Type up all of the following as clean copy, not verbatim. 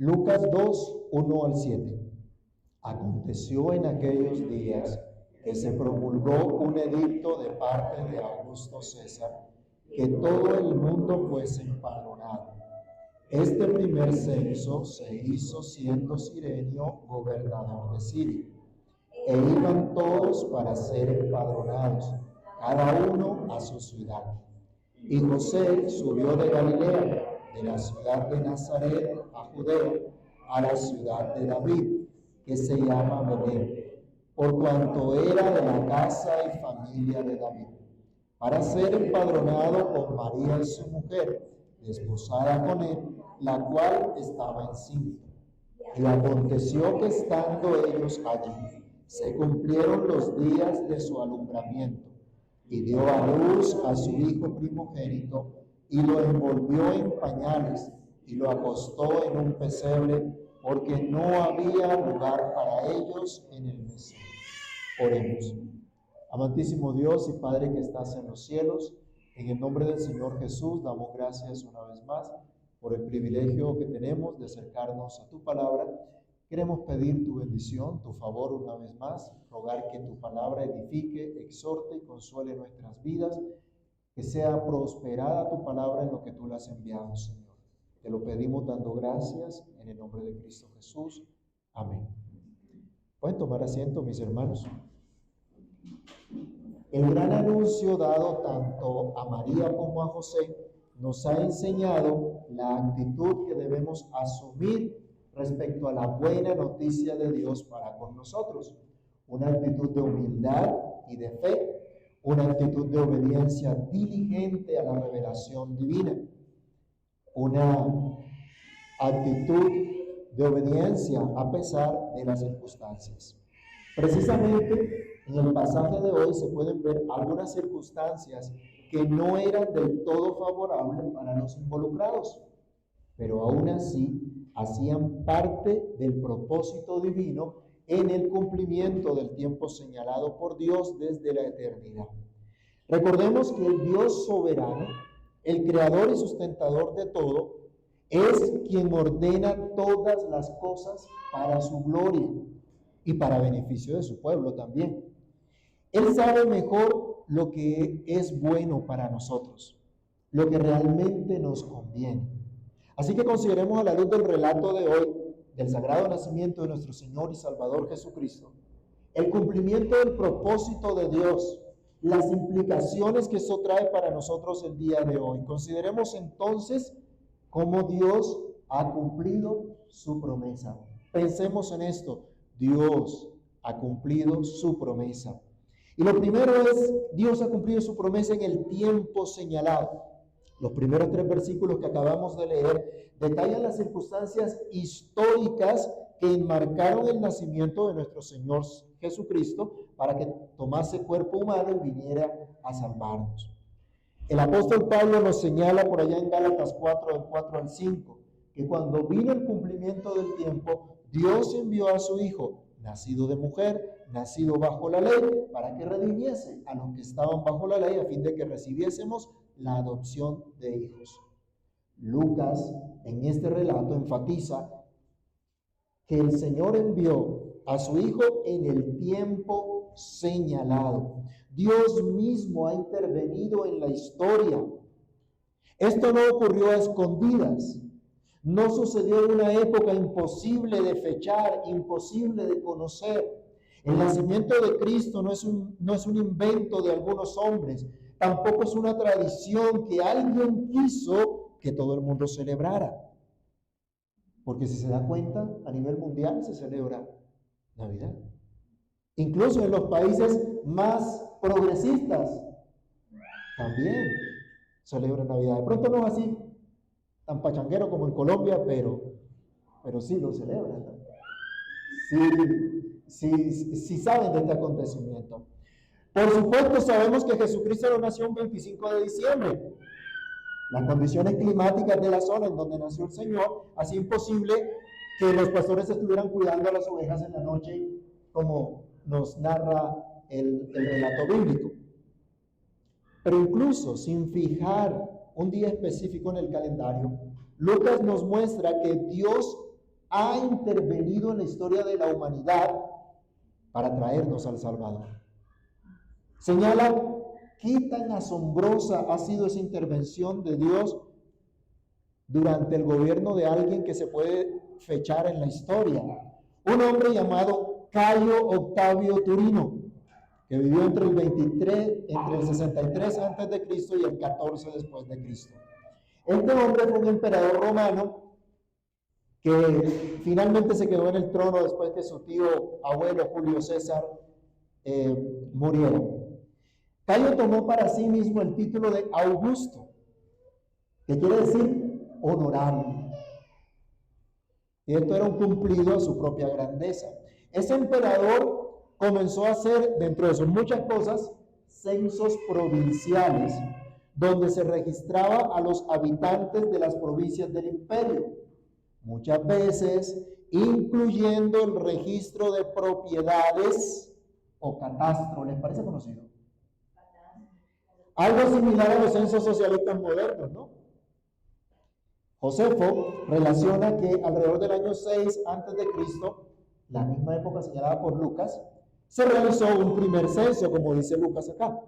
Lucas 2, 1 al 7. Aconteció en aquellos días que se promulgó un edicto de parte de Augusto César, que todo el mundo fuese empadronado. Este primer censo se hizo siendo Cirenio gobernador de Siria, e iban todos para ser empadronados, cada uno a su ciudad. Y José subió de Galilea, de la ciudad de Nazaret a Judea, a la ciudad de David, que se llama Belén, por cuanto era de la casa y familia de David, para ser empadronado con María su mujer, desposada con él, la cual estaba encinta. Y aconteció que estando ellos allí, se cumplieron los días de su alumbramiento, y dio a luz a su hijo primogénito, y lo envolvió en pañales, y lo acostó en un pesebre, porque no había lugar para ellos en el mesón. Oremos. Amantísimo Dios y Padre que estás en los cielos, en el nombre del Señor Jesús damos gracias una vez más por el privilegio que tenemos de acercarnos a tu palabra. Queremos pedir tu bendición, tu favor una vez más, rogar que tu palabra edifique, exhorte y consuele nuestras vidas, que sea prosperada tu palabra en lo que tú la has enviado, Señor. Te lo pedimos dando gracias en el nombre de Cristo Jesús. Amén. Pueden tomar asiento, mis hermanos. El gran anuncio dado tanto a María como a José nos ha enseñado la actitud que debemos asumir respecto a la buena noticia de Dios para con nosotros. Una actitud de humildad y de fe, una actitud de obediencia diligente a la revelación divina, una actitud de obediencia a pesar de las circunstancias. Precisamente en el pasaje de hoy se pueden ver algunas circunstancias que no eran del todo favorables para los involucrados, pero aún así hacían parte del propósito divino en el cumplimiento del tiempo señalado por Dios desde la eternidad. Recordemos que el Dios soberano, el creador y sustentador de todo, es quien ordena todas las cosas para su gloria y para beneficio de su pueblo también. Él sabe mejor lo que es bueno para nosotros, lo que realmente nos conviene. Así que consideremos a la luz del relato de hoy, del sagrado nacimiento de nuestro Señor y Salvador Jesucristo, el cumplimiento del propósito de Dios, las implicaciones que eso trae para nosotros el día de hoy. Consideremos entonces cómo Dios ha cumplido su promesa. Pensemos en esto. Dios ha cumplido su promesa. Y lo primero es, Dios ha cumplido su promesa en el tiempo señalado. Los primeros 3 versículos que acabamos de leer detallan las circunstancias históricas que enmarcaron el nacimiento de nuestro Señor Jesucristo para que tomase cuerpo humano y viniera a salvarnos. El apóstol Pablo nos señala por allá en Gálatas 4, del 4 al 5, que cuando vino el cumplimiento del tiempo, Dios envió a su Hijo, nacido de mujer, nacido bajo la ley, para que redimiese a los que estaban bajo la ley, a fin de que recibiésemos la adopción de hijos. Lucas, en este relato, enfatiza que el Señor envió a su Hijo en el tiempo señalado. Dios mismo ha intervenido en la historia. Esto no ocurrió a escondidas. No sucedió en una época imposible de fechar, imposible de conocer. El nacimiento de Cristo no es un invento de algunos hombres. Tampoco es una tradición que alguien quiso que todo el mundo celebrara. Porque si se da cuenta, a nivel mundial se celebra Navidad. Incluso en los países más progresistas también celebran Navidad. De pronto no es así tan pachanguero como en Colombia, pero sí lo celebran. Sí saben de este acontecimiento. Por supuesto, sabemos que Jesucristo no nació el 25 de diciembre. Las condiciones climáticas de la zona en donde nació el Señor hacían imposible que los pastores estuvieran cuidando a las ovejas en la noche, como nos narra el relato bíblico. Pero incluso sin fijar un día específico en el calendario, Lucas nos muestra que Dios ha intervenido en la historia de la humanidad para traernos al Salvador. Señala qué tan asombrosa ha sido esa intervención de Dios durante el gobierno de alguien que se puede fechar en la historia. Un hombre llamado Cayo Octavio Turino, que vivió entre el 63 antes de Cristo y el 14 después de Cristo. Este hombre fue un emperador romano que finalmente se quedó en el trono después que su tío abuelo Julio César muriera. Cayo tomó para sí mismo el título de Augusto, que quiere decir honorable. Y esto era un cumplido a su propia grandeza. Ese emperador comenzó a hacer, dentro de sus muchas cosas, censos provinciales, donde se registraba a los habitantes de las provincias del imperio, muchas veces incluyendo el registro de propiedades o catastro. ¿Les parece conocido? Algo similar a los censos socialistas modernos, ¿no? Josefo relaciona que alrededor del año 6 antes de Cristo, la misma época señalada por Lucas, se realizó un primer censo, como dice Lucas acá.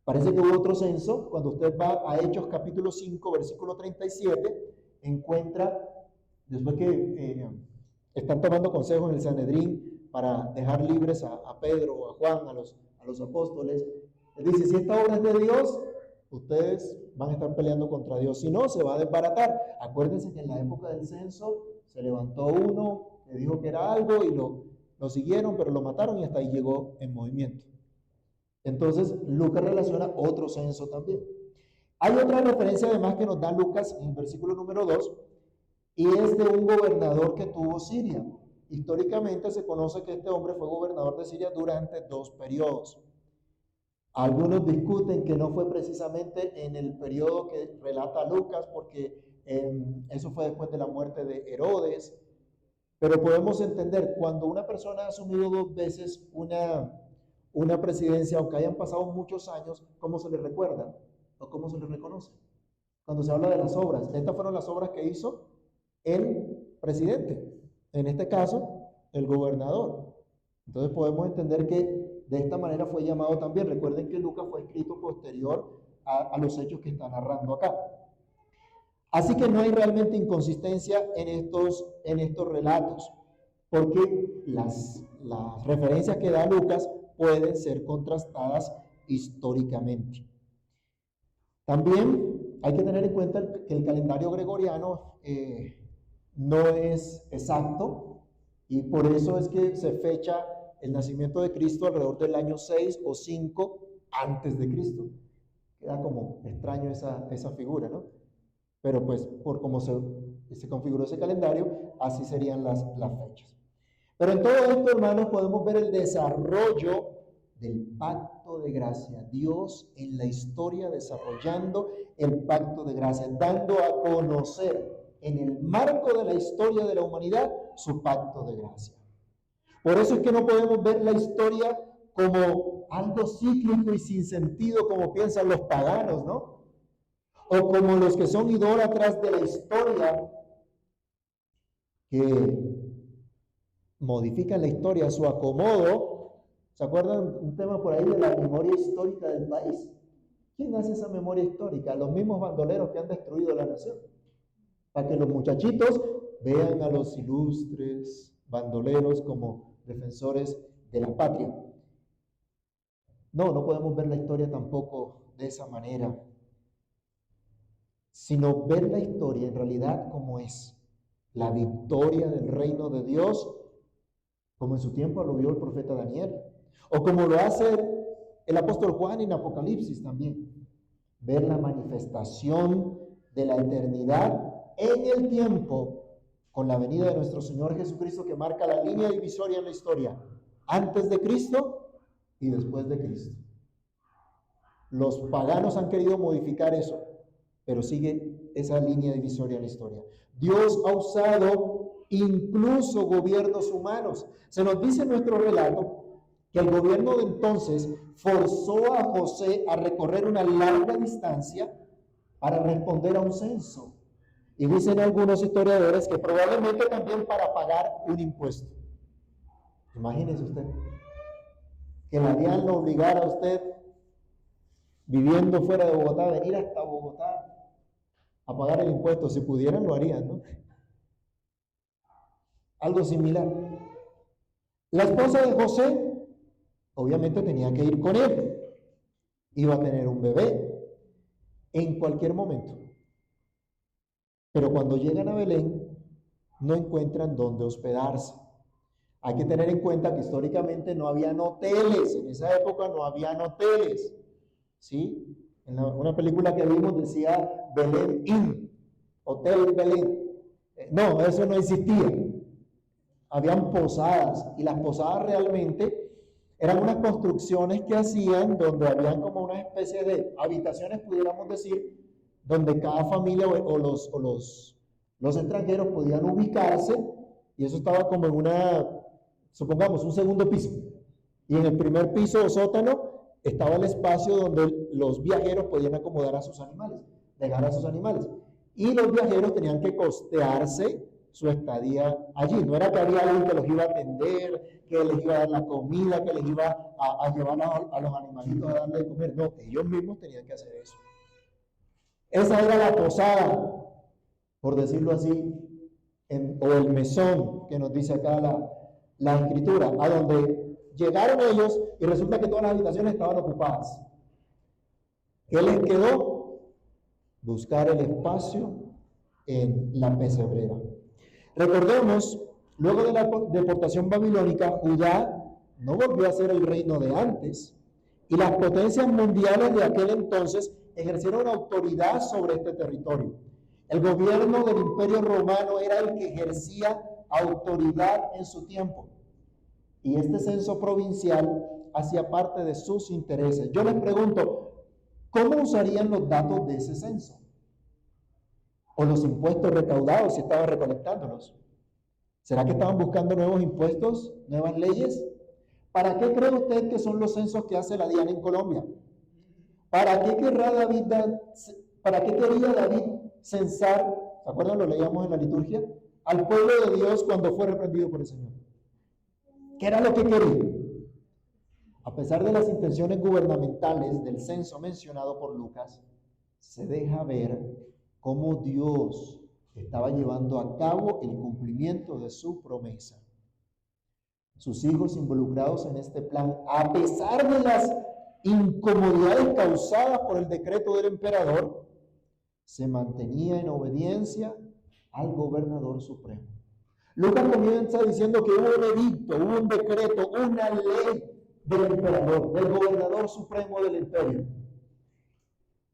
Parece que hubo otro censo. Cuando usted va a Hechos capítulo 5, versículo 37, encuentra, después que están tomando consejo en el Sanedrín para dejar libres a Pedro, a Juan, a los apóstoles, les dice: si esta obra es de Dios, ustedes van a estar peleando contra Dios, si no, se va a desbaratar. Acuérdense que en la época del censo se levantó uno, le dijo que era algo y lo siguieron, pero lo mataron y hasta ahí llegó en movimiento. Entonces, Lucas relaciona otro censo también. Hay otra referencia además que nos da Lucas en el versículo número 2, y es de un gobernador que tuvo Siria. Históricamente se conoce que este hombre fue gobernador de Siria durante 2 periodos. Algunos discuten que no fue precisamente en el periodo que relata Lucas, porque eso fue después de la muerte de Herodes. Pero podemos entender, cuando una persona ha asumido 2 veces una presidencia, aunque hayan pasado muchos años, ¿cómo se le recuerda? ¿O cómo se le reconoce? Cuando se habla de las obras. Estas fueron las obras que hizo el presidente. En este caso, el gobernador. Entonces podemos entender que de esta manera fue llamado también. Recuerden que Lucas fue escrito posterior a los hechos que está narrando acá. Así que no hay realmente inconsistencia en estos relatos, porque las referencias que da Lucas pueden ser contrastadas históricamente. También hay que tener en cuenta que el calendario gregoriano no es exacto, y por eso es que se fecha el nacimiento de Cristo alrededor del año 6 o 5 antes de Cristo. Queda como extraño esa figura, ¿no? Pero pues por cómo se configuró ese calendario, así serían las fechas. Pero en todo esto, hermanos, podemos ver el desarrollo del pacto de gracia. Dios en la historia desarrollando el pacto de gracia, dando a conocer en el marco de la historia de la humanidad su pacto de gracia. Por eso es que no podemos ver la historia como algo cíclico y sin sentido, como piensan los paganos, ¿no? O como los que son idólatras de la historia, que modifican la historia a su acomodo. ¿Se acuerdan un tema por ahí de la memoria histórica del país? ¿Quién hace esa memoria histórica? Los mismos bandoleros que han destruido la nación. Para que los muchachitos vean a los ilustres bandoleros como defensores de la patria. No podemos ver la historia tampoco de esa manera, sino ver la historia en realidad como es, la victoria del reino de Dios, como en su tiempo lo vio el profeta Daniel, o como lo hace el apóstol Juan en Apocalipsis también, ver la manifestación de la eternidad en el tiempo con la venida de nuestro Señor Jesucristo, que marca la línea divisoria en la historia, antes de Cristo y después de Cristo. Los paganos han querido modificar eso, pero sigue esa línea divisoria en la historia. Dios ha usado incluso gobiernos humanos. Se nos dice en nuestro relato que el gobierno de entonces forzó a José a recorrer una larga distancia para responder a un censo. Y dicen algunos historiadores que probablemente también para pagar un impuesto. Imagínese usted, que la DIAN lo obligara a usted, viviendo fuera de Bogotá, a venir hasta Bogotá a pagar el impuesto. Si pudieran, lo harían, ¿no? Algo similar. La esposa de José, obviamente tenía que ir con él. Iba a tener un bebé en cualquier momento. Pero cuando llegan a Belén, no encuentran dónde hospedarse. Hay que tener en cuenta que históricamente no habían hoteles. En esa época no habían hoteles. ¿Sí? Una película que vimos decía Belén Inn, Hotel Belén. No, eso no existía. Habían posadas, y las posadas realmente eran unas construcciones que hacían donde habían como una especie de habitaciones, pudiéramos decir, donde cada familia o los extranjeros podían ubicarse, y eso estaba como en supongamos, un segundo piso. Y en el primer piso o sótano estaba el espacio donde los viajeros podían acomodar a sus animales, dejar a sus animales. Y los viajeros tenían que costearse su estadía allí. No era que había alguien que los iba a atender, que les iba a dar la comida, que les iba a llevar a los animalitos a darle de comer. No, ellos mismos tenían que hacer eso. Esa era la posada, por decirlo así, o el mesón que nos dice acá la escritura, a donde llegaron ellos y resulta que todas las habitaciones estaban ocupadas. ¿Qué les quedó? Buscar el espacio en la pesebrera. Recordemos, luego de la deportación babilónica, Judá no volvió a ser el reino de antes, y las potencias mundiales de aquel entonces ejercieron autoridad sobre este territorio. El gobierno del Imperio Romano era el que ejercía autoridad en su tiempo, y este censo provincial hacía parte de sus intereses. Yo les pregunto, ¿cómo usarían los datos de ese censo? O los impuestos recaudados si estaban recolectándolos. ¿Será que estaban buscando nuevos impuestos, nuevas leyes? ¿Para qué cree usted que son los censos que hace la DIAN en Colombia? ¿Para qué quería David censar, ¿se acuerdan? Lo leíamos en la liturgia, al pueblo de Dios cuando fue reprendido por el Señor? ¿Qué era lo que quería? A pesar de las intenciones gubernamentales del censo mencionado por Lucas, se deja ver cómo Dios estaba llevando a cabo el cumplimiento de su promesa. Sus hijos involucrados en este plan, a pesar de las incomodidades causadas por el decreto del emperador, se mantenía en obediencia al gobernador supremo. Lucas comienza diciendo que hubo un edicto, hubo un decreto, una ley del emperador, del gobernador supremo del imperio.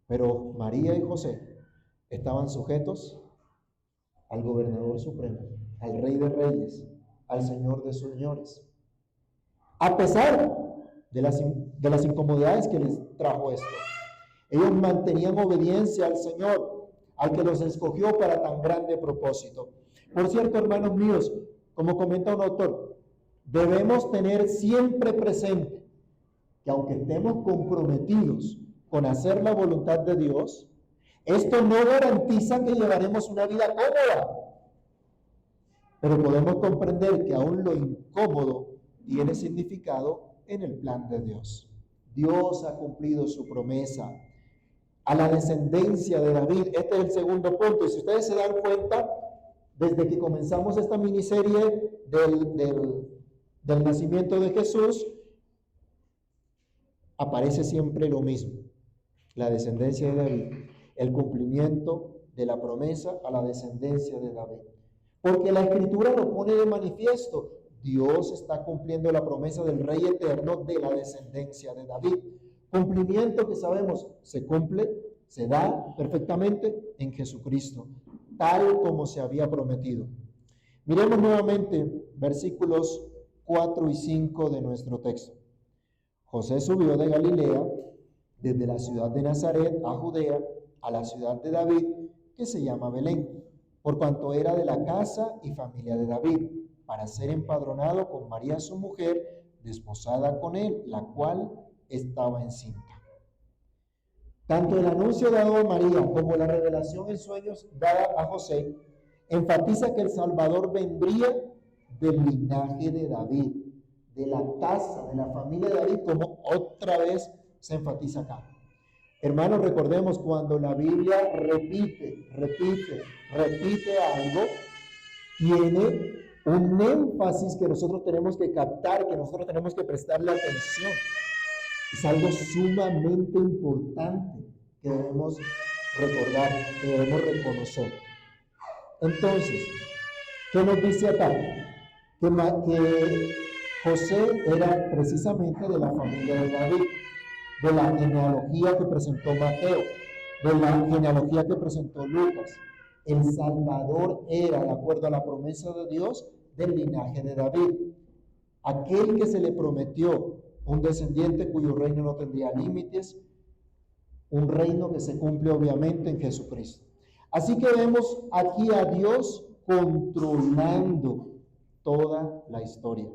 Pero María y José estaban sujetos al gobernador supremo, al rey de reyes, al señor de señores. A pesar de las incomodidades que les trajo esto, ellos mantenían obediencia al Señor, al que los escogió para tan grande propósito. Por cierto, hermanos míos, como comenta un autor, debemos tener siempre presente que aunque estemos comprometidos con hacer la voluntad de Dios, esto no garantiza que llevaremos una vida cómoda. Pero podemos comprender que aún lo incómodo tiene significado en el plan de Dios. Dios ha cumplido su promesa a la descendencia de David. Este es el segundo punto. Y si ustedes se dan cuenta, desde que comenzamos esta miniserie del nacimiento de Jesús, aparece siempre lo mismo. La descendencia de David, el cumplimiento de la promesa a la descendencia de David. Porque la Escritura lo pone de manifiesto. Dios está cumpliendo la promesa del Rey eterno de la descendencia de David. Cumplimiento que sabemos se cumple, se da perfectamente en Jesucristo, tal como se había prometido. Miremos nuevamente versículos 4 y 5 de nuestro texto. José subió de Galilea, desde la ciudad de Nazaret a Judea, a la ciudad de David, que se llama Belén, por cuanto era de la casa y familia de David, para ser empadronado con María su mujer, desposada con él, la cual estaba encinta. Tanto el anuncio dado a María como la revelación en sueños dada a José enfatiza que el Salvador vendría del linaje de David, de la casa, de la familia de David, como otra vez se enfatiza acá. Hermanos, recordemos cuando la Biblia repite algo, tiene un énfasis que nosotros tenemos que captar, que nosotros tenemos que prestarle atención. Es algo sumamente importante que debemos recordar, que debemos reconocer. Entonces, ¿qué nos dice acá? Que José era precisamente de la familia de David, de la genealogía que presentó Mateo, de la genealogía que presentó Lucas. El Salvador era, de acuerdo a la promesa de Dios, del linaje de David. Aquel que se le prometió un descendiente cuyo reino no tendría límites, un reino que se cumple obviamente en Jesucristo. Así que vemos aquí a Dios controlando toda la historia.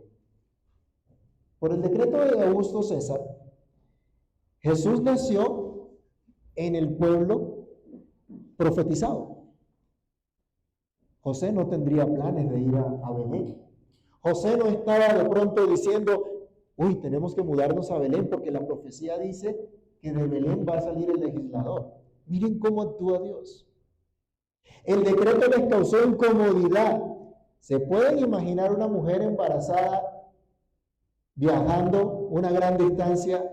Por el decreto de Augusto César, Jesús nació en el pueblo profetizado. José no tendría planes de ir a Belén. José no estaba de pronto diciendo, uy, tenemos que mudarnos a Belén porque la profecía dice que de Belén va a salir el legislador. Miren cómo actúa Dios. El decreto les causó incomodidad. ¿Se pueden imaginar una mujer embarazada viajando una gran distancia?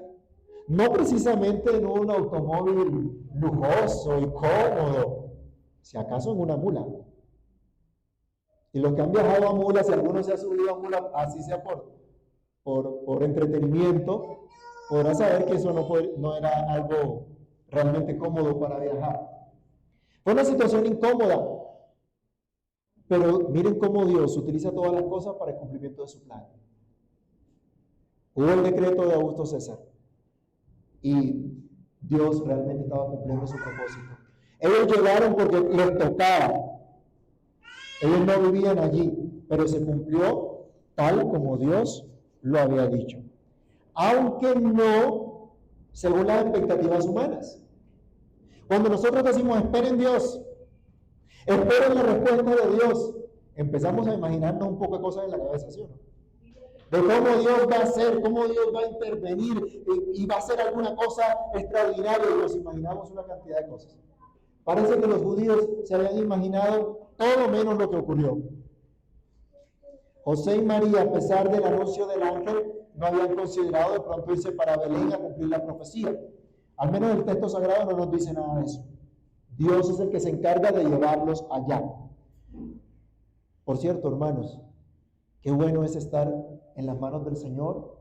No precisamente en un automóvil lujoso y cómodo, si acaso en una mula. Y los que han viajado a mula, si alguno se ha subido a mula, así sea por entretenimiento, podrá saber que eso no era algo realmente cómodo para viajar. Fue una situación incómoda, pero miren cómo Dios utiliza todas las cosas para el cumplimiento de su plan. Hubo el decreto de Augusto César y Dios realmente estaba cumpliendo su propósito. Ellos llegaron porque les tocaba. Ellos no vivían allí, pero se cumplió tal como Dios lo había dicho. Aunque no según las expectativas humanas. Cuando nosotros decimos, esperen Dios, esperen la respuesta de Dios, empezamos a imaginarnos un poco de cosas en la cabeza, ¿sí o no? De cómo Dios va a hacer, cómo Dios va a intervenir y va a hacer alguna cosa extraordinaria, y nos imaginamos una cantidad de cosas. Parece que los judíos se habían imaginado todo menos lo que ocurrió. José y María, a pesar del anuncio del ángel, no habían considerado de pronto irse para Belén a cumplir la profecía. Al menos el texto sagrado no nos dice nada de eso. Dios es el que se encarga de llevarlos allá. Por cierto, hermanos, qué bueno es estar en las manos del Señor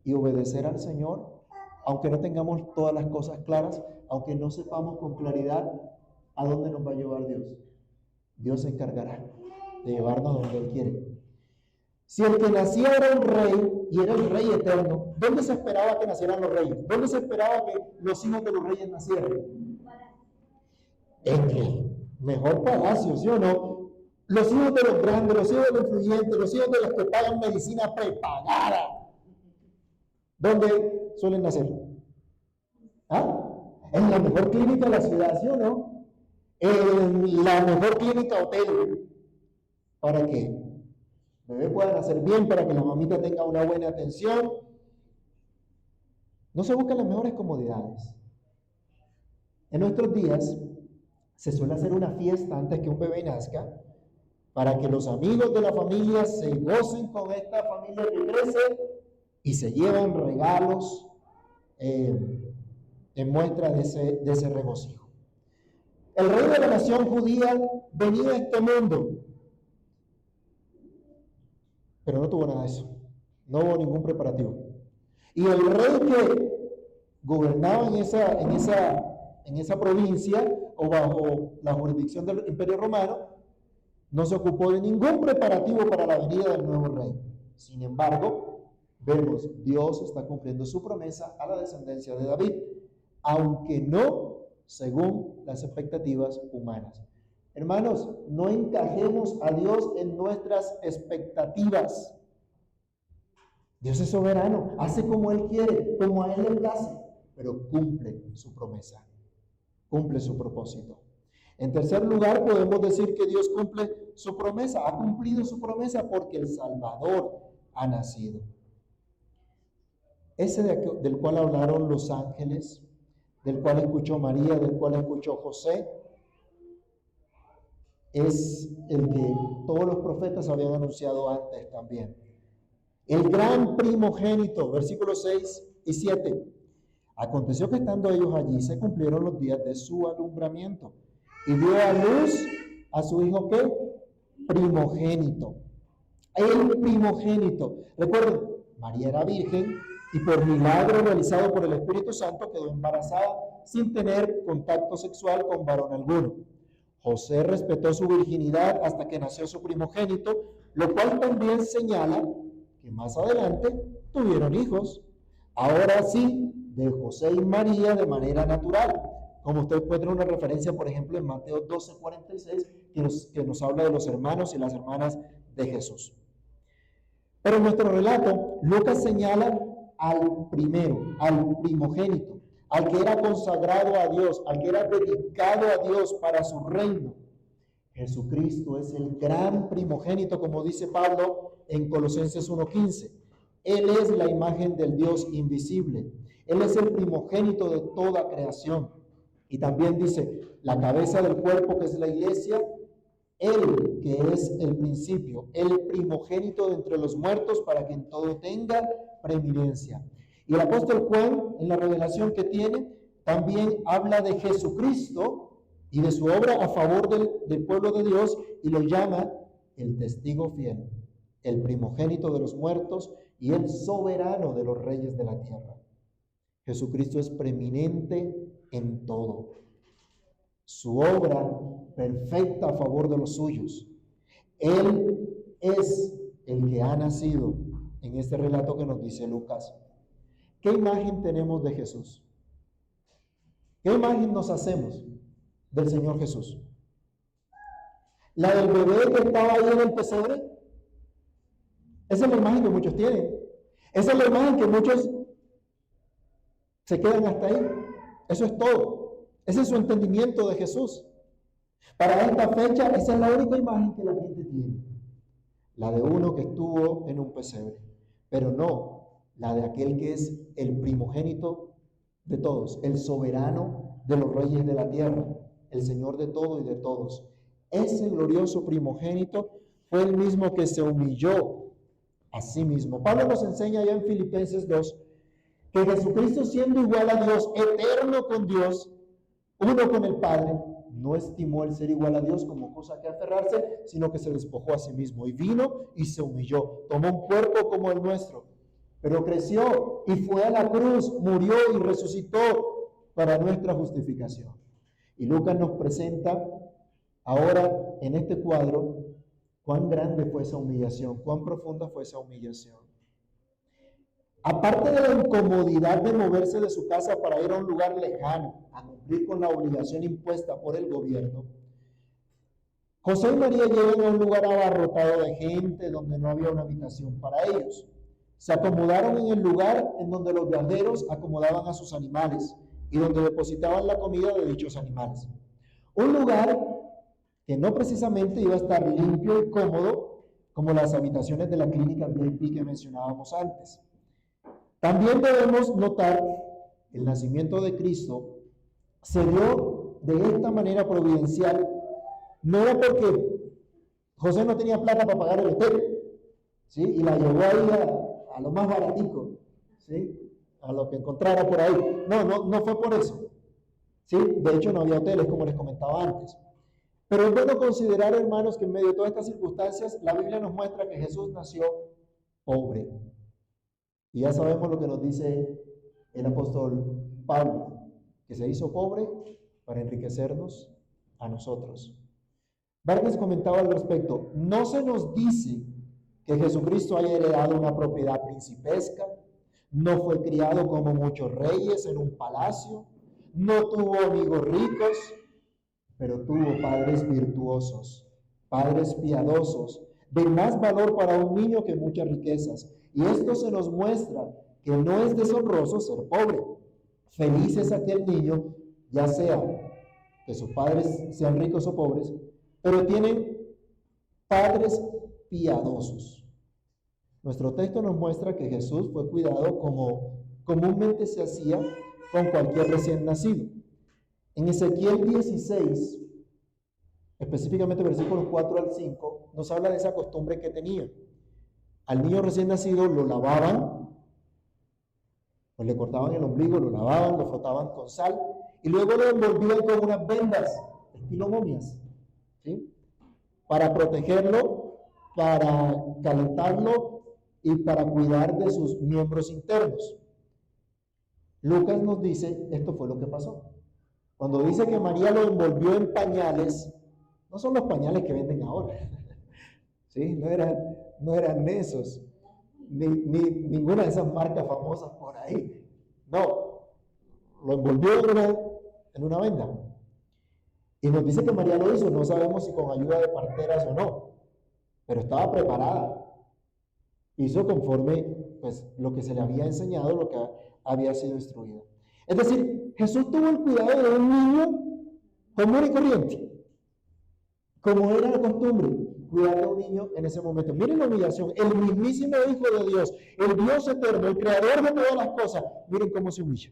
y obedecer al Señor, aunque no tengamos todas las cosas claras, aunque no sepamos con claridad a dónde nos va a llevar Dios. Dios se encargará de llevarnos donde Él quiere. Si el que nacía era un rey y era el rey eterno, ¿dónde se esperaba que nacieran los reyes? ¿Dónde se esperaba que los hijos de los reyes nacieran? En el mejor palacio, ¿sí o no? Los hijos de los grandes, los hijos de los influyentes, los hijos de los que pagan medicina prepagada. ¿Dónde suelen nacer? ¿Ah? En la mejor clínica de la ciudad, ¿sí o no? En la mejor clínica hotel. ¿Para qué? El bebé pueda nacer bien, para que la mamita tenga una buena atención. No se buscan las mejores comodidades. En nuestros días se suele hacer una fiesta antes que un bebé nazca, para que los amigos de la familia se gocen con esta familia que crece y se llevan regalos en muestra de ese regocijo. El rey de la nación judía venía a este mundo, pero no tuvo nada de eso. No hubo ningún preparativo. Y el rey que gobernaba en esa provincia o bajo la jurisdicción del Imperio Romano no se ocupó de ningún preparativo para la venida del nuevo rey. Sin embargo, vemos, Dios está cumpliendo su promesa a la descendencia de David, aunque no según las expectativas humanas. Hermanos, no encajemos a Dios en nuestras expectativas. Dios es soberano, hace como Él quiere, como a Él le place. pero cumple su promesa, cumple su propósito. En tercer lugar, podemos decir que Dios cumple su promesa, ha cumplido su promesa porque el Salvador ha nacido. Ese del cual hablaron los ángeles, del cual escuchó María, del cual escuchó José, es el que todos los profetas habían anunciado antes también. El gran primogénito, versículos 6 y 7. Aconteció que estando ellos allí se cumplieron los días de su alumbramiento y dio a luz a su hijo, ¿qué? Primogénito. El primogénito. Recuerden, María era virgen y por milagro realizado por el Espíritu Santo quedó embarazada sin tener contacto sexual con varón alguno. José respetó su virginidad hasta que nació su primogénito, lo cual también señala que más adelante tuvieron hijos. Ahora sí, de José y María de manera natural. Como usted puede tener una referencia, por ejemplo, en Mateo 12:46, que nos habla de los hermanos y las hermanas de Jesús. Pero en nuestro relato, Lucas señala al primero, al primogénito, al que era consagrado a Dios, al que era dedicado a Dios para su reino. Jesucristo es el gran primogénito, como dice Pablo en Colosenses 1:15. Él es la imagen del Dios invisible. Él es el primogénito de toda creación. Y también dice, la cabeza del cuerpo, que es la iglesia, Él que es el principio, el primogénito de entre los muertos, para que en todo tenga preeminencia. Y el apóstol Juan, en la revelación que tiene, también habla de Jesucristo y de su obra a favor del pueblo de Dios, y lo llama el testigo fiel, el primogénito de los muertos y el soberano de los reyes de la tierra. Jesucristo es preeminente en todo. Su obra perfecta a favor de los suyos. Él es el que ha nacido en este relato que nos dice Lucas. ¿Qué imagen tenemos de Jesús? ¿Qué imagen nos hacemos del Señor Jesús? ¿La del bebé que estaba ahí en el pesebre? Esa es la imagen que muchos tienen. Esa es la imagen que muchos se quedan hasta ahí. Eso es todo. Ese es su entendimiento de Jesús. Para esta fecha, esa es la única imagen que la gente tiene. La de uno que estuvo en un pesebre. Pero no la de aquel que es el primogénito de todos, el soberano de los reyes de la tierra, el Señor de todo y de todos. Ese glorioso primogénito fue el mismo que se humilló a sí mismo. Pablo nos enseña ya en Filipenses 2 que Jesucristo, siendo igual a Dios, eterno con Dios, uno con el Padre, no estimó el ser igual a Dios como cosa que aferrarse, sino que se despojó a sí mismo y vino y se humilló. Tomó un cuerpo como el nuestro, pero creció y fue a la cruz, murió y resucitó para nuestra justificación. Y Lucas nos presenta ahora en este cuadro cuán grande fue esa humillación, cuán profunda fue esa humillación. Aparte de la incomodidad de moverse de su casa para ir a un lugar lejano, a cumplir con la obligación impuesta por el gobierno, José y María llegan a un lugar abarrotado de gente donde no había una habitación para ellos. Se acomodaron en el lugar en donde los viajeros acomodaban a sus animales y donde depositaban la comida de dichos animales. Un lugar que no precisamente iba a estar limpio y cómodo como las habitaciones de la clínica VIP que mencionábamos antes. También debemos notar el nacimiento de Cristo se dio de esta manera providencial. No era porque José no tenía plata para pagar el hotel, ¿sí? Y la llevó ahí a lo más baratico, ¿sí? A lo que encontrara por ahí. No fue por eso, ¿sí? De hecho, no había hoteles, como les comentaba antes. Pero es bueno considerar, hermanos, que en medio de todas estas circunstancias, la Biblia nos muestra que Jesús nació pobre. Y ya sabemos lo que nos dice el apóstol Pablo, que se hizo pobre para enriquecernos a nosotros. Vargas comentaba al respecto, no se nos dice que Jesucristo haya heredado una propiedad principesca, no fue criado como muchos reyes en un palacio, no tuvo amigos ricos, pero tuvo padres virtuosos, padres piadosos, de más valor para un niño que muchas riquezas. Y esto se nos muestra que no es deshonroso ser pobre. Feliz es aquel niño, ya sea que sus padres sean ricos o pobres, pero tienen padres piadosos. Nuestro texto nos muestra que Jesús fue cuidado como comúnmente se hacía con cualquier recién nacido. En Ezequiel 16, específicamente versículos 4 al 5, nos habla de esa costumbre que tenía. Al niño recién nacido lo lavaban, pues le cortaban el ombligo, lo lavaban, lo frotaban con sal y luego lo envolvían con unas vendas, estilo momias, ¿sí? Para protegerlo, para calentarlo y para cuidar de sus miembros internos. Lucas nos dice, esto fue lo que pasó. Cuando dice que María lo envolvió en pañales, no son los pañales que venden ahora, ¿sí? No eran esos, ni ninguna de esas marcas famosas por ahí. No, lo envolvió en una venda. Y nos dice que María lo hizo, no sabemos si con ayuda de parteras o no, pero estaba preparada. Hizo conforme pues, lo que se le había enseñado, lo que había sido instruido. Es decir, Jesús tuvo el cuidado de un niño común y corriente, como era la costumbre, cuidar a un niño en ese momento. Miren la humillación, el mismísimo Hijo de Dios, el Dios eterno, el creador de todas las cosas, miren cómo se humilla.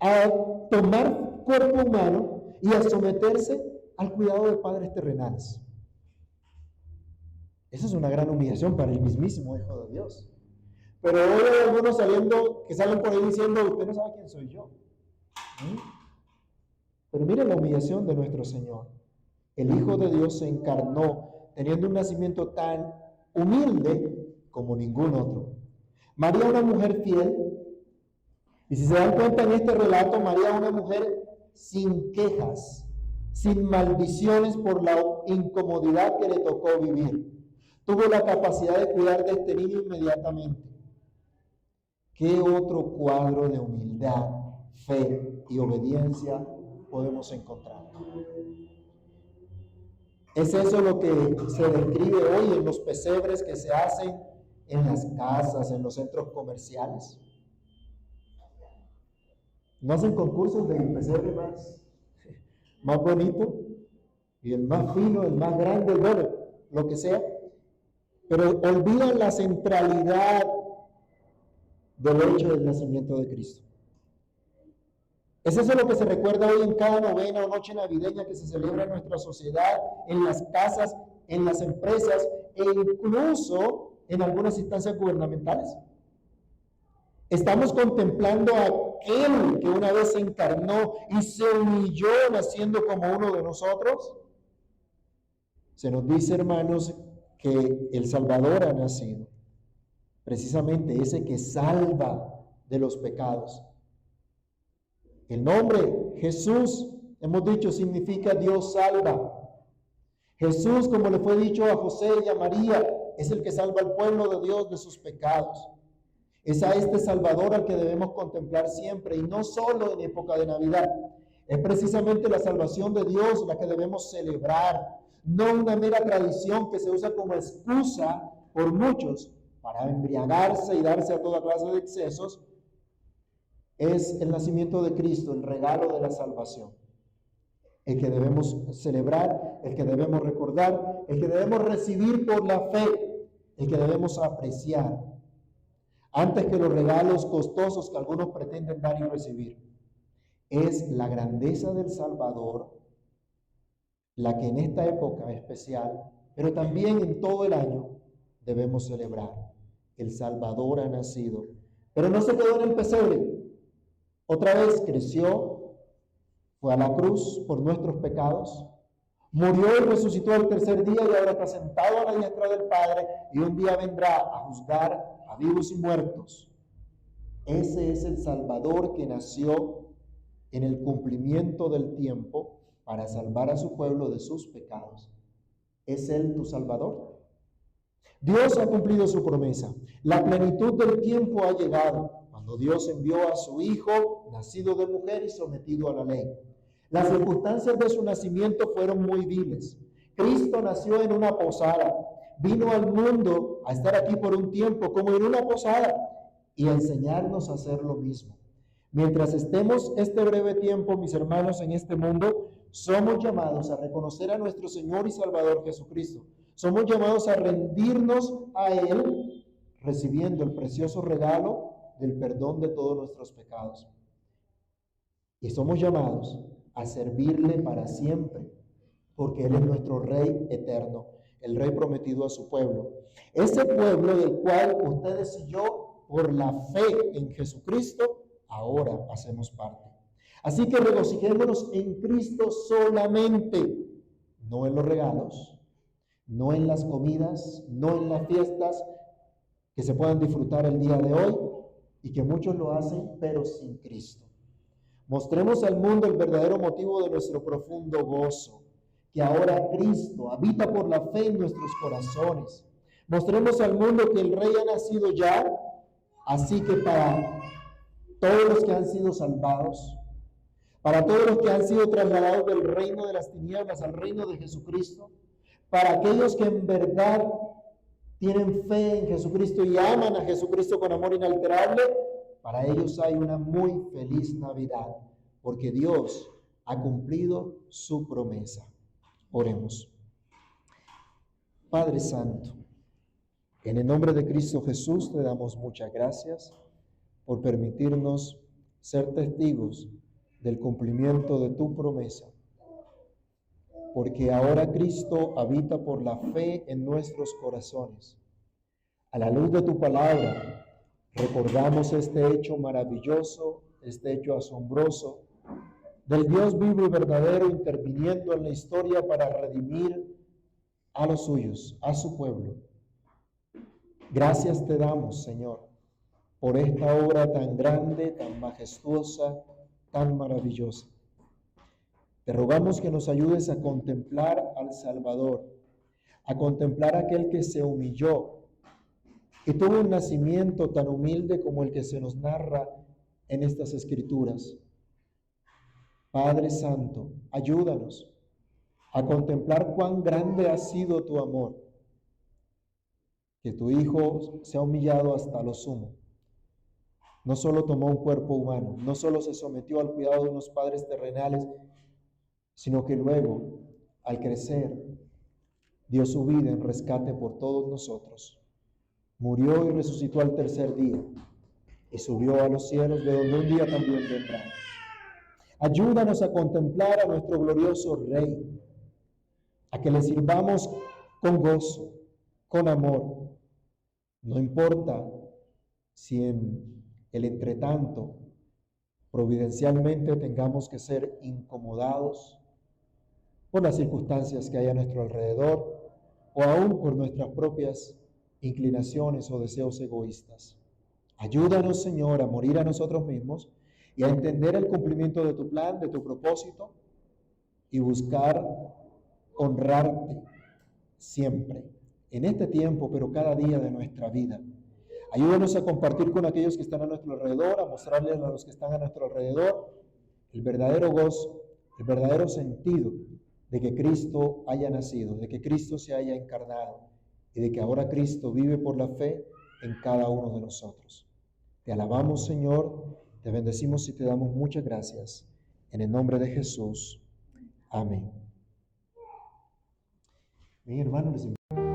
A tomar cuerpo humano y a someterse al cuidado de padres terrenales. Esa es una gran humillación para el mismísimo Hijo de Dios. Pero hoy hay algunos que salen por ahí diciendo, usted no sabe quién soy yo. Pero miren la humillación de nuestro Señor. El Hijo de Dios se encarnó teniendo un nacimiento tan humilde como ningún otro. María, una mujer fiel, y si se dan cuenta en este relato, María es una mujer sin quejas, sin maldiciones por la incomodidad que le tocó vivir. Tuvo la capacidad de cuidar de este niño inmediatamente. ¿Qué otro cuadro de humildad, fe y obediencia podemos encontrar? ¿Es eso lo que se describe hoy en los pesebres que se hacen en las casas, en los centros comerciales? ¿No hacen concursos del pesebre más bonito? Y el más fino, el más grande, bueno, lo que sea. Pero olvidan la centralidad del hecho del nacimiento de Cristo. ¿Es eso lo que se recuerda hoy en cada novena o noche navideña que se celebra en nuestra sociedad, en las casas, en las empresas e incluso en algunas instancias gubernamentales? Estamos contemplando a aquel que una vez se encarnó y se humilló naciendo como uno de nosotros. Se nos dice, hermanos, que el Salvador ha nacido, precisamente ese que salva de los pecados. El nombre Jesús, hemos dicho, significa Dios salva. Jesús, como le fue dicho a José y a María, es el que salva al pueblo de Dios de sus pecados. Es a este Salvador al que debemos contemplar siempre, y no solo en época de Navidad. Es precisamente la salvación de Dios la que debemos celebrar, no una mera tradición que se usa como excusa por muchos para embriagarse y darse a toda clase de excesos. Es el nacimiento de Cristo, el regalo de la salvación, el que debemos celebrar, el que debemos recordar, el que debemos recibir por la fe, el que debemos apreciar, antes que los regalos costosos que algunos pretenden dar y recibir. Es la grandeza del Salvador la que en esta época especial, pero también en todo el año, debemos celebrar. El Salvador ha nacido, pero no se quedó en el pesebre. Otra vez creció, fue a la cruz por nuestros pecados, murió y resucitó al tercer día y ahora está sentado a la diestra del Padre y un día vendrá a juzgar a vivos y muertos. Ese es el Salvador que nació en el cumplimiento del tiempo para salvar a su pueblo de sus pecados. ¿Es Él tu Salvador? Dios ha cumplido su promesa. La plenitud del tiempo ha llegado cuando Dios envió a su Hijo, nacido de mujer y sometido a la ley. Las circunstancias de su nacimiento fueron muy viles. Cristo nació en una posada. Vino al mundo a estar aquí por un tiempo, como en una posada. y a enseñarnos a hacer lo mismo. Mientras estemos este breve tiempo, mis hermanos, en este mundo, somos llamados a reconocer a nuestro Señor y Salvador Jesucristo. Somos llamados a rendirnos a Él, recibiendo el precioso regalo del perdón de todos nuestros pecados. Y somos llamados a servirle para siempre, porque Él es nuestro Rey eterno, el Rey prometido a su pueblo. Ese pueblo del cual ustedes y yo, por la fe en Jesucristo, ahora hacemos parte. Así que regocijémonos en Cristo solamente, no en los regalos, no en las comidas, no en las fiestas que se puedan disfrutar el día de hoy y que muchos lo hacen, pero sin Cristo. Mostremos al mundo el verdadero motivo de nuestro profundo gozo, que ahora Cristo habita por la fe en nuestros corazones. Mostremos al mundo que el Rey ha nacido ya, así que para todos los que han sido salvados, para todos los que han sido trasladados del reino de las tinieblas al reino de Jesucristo, para aquellos que en verdad tienen fe en Jesucristo y aman a Jesucristo con amor inalterable, para ellos hay una muy feliz Navidad, porque Dios ha cumplido su promesa. Oremos. Padre Santo, en el nombre de Cristo Jesús te damos muchas gracias por permitirnos ser testigos del cumplimiento de tu promesa, porque ahora Cristo habita por la fe en nuestros corazones. A la luz de tu palabra, recordamos este hecho maravilloso, este hecho asombroso, del Dios vivo y verdadero interviniendo en la historia para redimir a los suyos, a su pueblo. Gracias te damos, Señor, por esta obra tan grande, tan majestuosa, tan maravillosa. Te rogamos que nos ayudes a contemplar al Salvador, a contemplar a aquel que se humilló, que tuvo un nacimiento tan humilde como el que se nos narra en estas Escrituras. Padre Santo, ayúdanos a contemplar cuán grande ha sido tu amor, que tu Hijo se ha humillado hasta lo sumo. No solo tomó un cuerpo humano, no solo se sometió al cuidado de unos padres terrenales, sino que luego, al crecer, dio su vida en rescate por todos nosotros. Murió y resucitó al tercer día y subió a los cielos, de donde un día también vendrá. Ayúdanos a contemplar a nuestro glorioso Rey, a que le sirvamos con gozo, con amor. No importa si en el entretanto providencialmente tengamos que ser incomodados por las circunstancias que hay a nuestro alrededor o aún por nuestras propias inclinaciones o deseos egoístas. Ayúdanos, Señor, a morir a nosotros mismos y a entender el cumplimiento de tu plan, de tu propósito y buscar honrarte siempre, en este tiempo, pero cada día de nuestra vida. Ayúdanos a compartir con aquellos que están a nuestro alrededor, a mostrarles a los que están a nuestro alrededor el verdadero gozo, el verdadero sentido de que Cristo haya nacido, de que Cristo se haya encarnado y de que ahora Cristo vive por la fe en cada uno de nosotros. Te alabamos, Señor, te bendecimos y te damos muchas gracias. En el nombre de Jesús. Amén. Bien, hermanos, les invito.